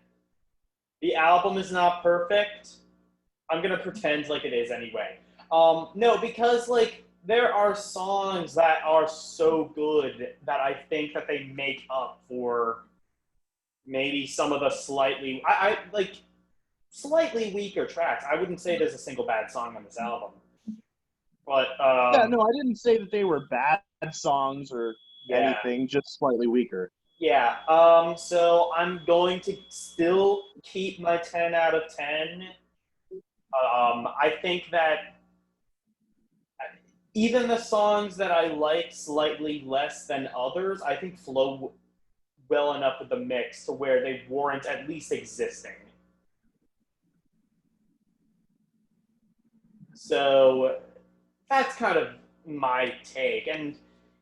Speaker 2: The album is not perfect. I'm gonna pretend like it is anyway. No, because like there are songs that are so good that I think that they make up for maybe some of the slightly slightly weaker tracks. I wouldn't say there's a single bad song on this album. But
Speaker 1: Yeah, no, I didn't say that they were bad songs or anything, just slightly weaker.
Speaker 2: Yeah, so I'm going to still keep my 10 out of 10. I think that even the songs that I like slightly less than others, I think flow well enough with the mix to where they warrant at least existing. So that's kind of my take. And,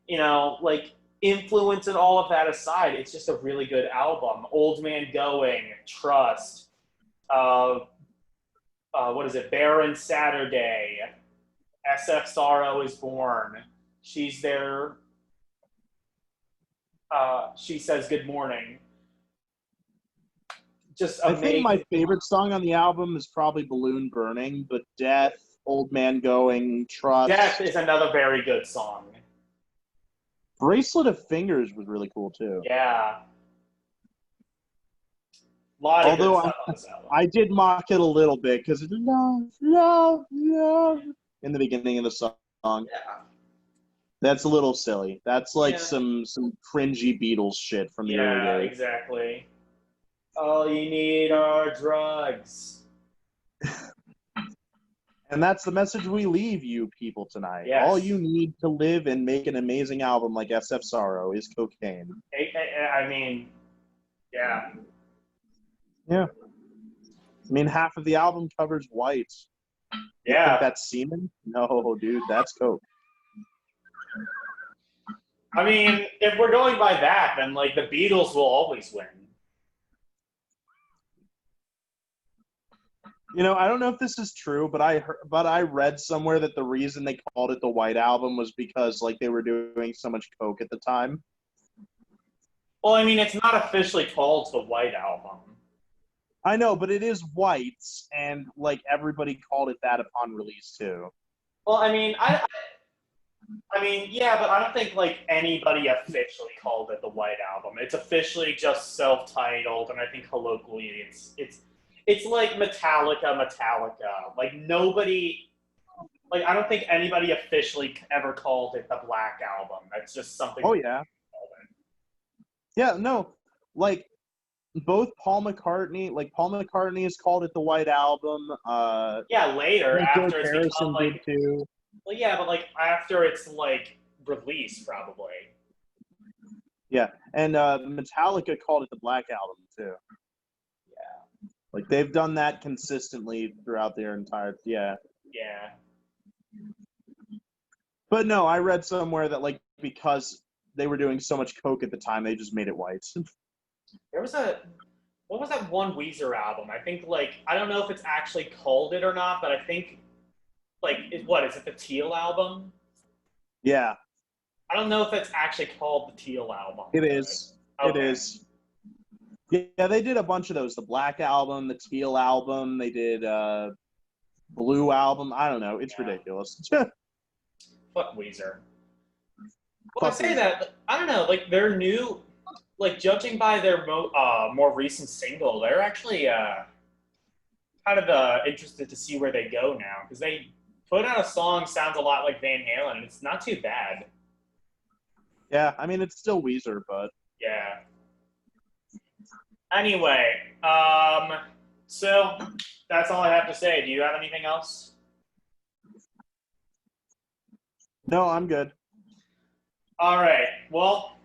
Speaker 2: you know, like, influence and all of that aside, it's just a really good album. Old Man Going, Trust, what is it, Barren Saturday, SF Sorrow is Born, She's There, She Says Good Morning. Just amazing.
Speaker 1: I think my favorite song on the album is probably Balloon Burning, but Death, Old Man Going, Trust.
Speaker 2: Death is another very good song.
Speaker 1: Bracelet of Fingers was really cool too.
Speaker 2: Yeah. Although
Speaker 1: I did mock it a little bit because it's love in the beginning of the song.
Speaker 2: Yeah.
Speaker 1: That's a little silly. That's like some cringy Beatles shit from the early days.
Speaker 2: Yeah, exactly. All you need are drugs.
Speaker 1: And that's the message we leave you people tonight.
Speaker 2: Yes.
Speaker 1: All you need to live and make an amazing album like SF Sorrow is cocaine.
Speaker 2: I mean, yeah.
Speaker 1: Yeah. I mean, half of the album covers white. You think that's semen? No, dude, that's coke.
Speaker 2: I mean, if we're going by that, then like the Beatles will always win.
Speaker 1: You know, I don't know if this is true, but I read somewhere that the reason they called it the White Album was because like they were doing so much coke at the time.
Speaker 2: Well, I mean, it's not officially called the White Album.
Speaker 1: I know, but it is white, and like everybody called it that upon release too.
Speaker 2: Well, I mean, I mean, yeah, but I don't think like anybody officially called it the White Album. It's officially just self-titled, and I think colloquially it's like Metallica. Like nobody, like I don't think anybody officially ever called it the Black Album. That's just something.
Speaker 1: Oh yeah. Yeah, no, like both Paul McCartney has called it the White Album.
Speaker 2: Yeah, later after it's become like.
Speaker 1: Too.
Speaker 2: Well, yeah, but like after it's like released, probably.
Speaker 1: Yeah, and Metallica called it the Black Album too.
Speaker 2: Yeah.
Speaker 1: Like they've done that consistently throughout their entire. Yeah.
Speaker 2: Yeah.
Speaker 1: But no, I read somewhere that like because they were doing so much coke at the time, they just made it white.
Speaker 2: There was what was that one Weezer album? I think like I don't know if it's actually called it or not, but I think like is it the Teal album?
Speaker 1: Yeah.
Speaker 2: I don't know if it's actually called the Teal album.
Speaker 1: It is. Okay. It is. Yeah, they did a bunch of those. The Black Album, the Teal album, they did Blue album. I don't know. It's ridiculous.
Speaker 2: Fuck Weezer. Well, I say that, I don't know, like, they're new, like, judging by their more recent single, they're actually kind of interested to see where they go now, because they put out a song sounds a lot like Van Halen, and it's not too bad.
Speaker 1: Yeah, I mean, it's still Weezer, but...
Speaker 2: Yeah. Anyway, so that's all I have to say. Do you have anything else?
Speaker 1: No, I'm good.
Speaker 2: All right. Well,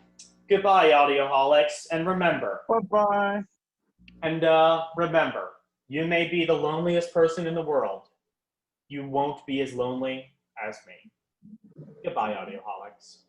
Speaker 2: goodbye, Audioholics, and remember.
Speaker 1: Bye-bye.
Speaker 2: And remember, you may be the loneliest person in the world. You won't be as lonely as me. Goodbye, Audioholics.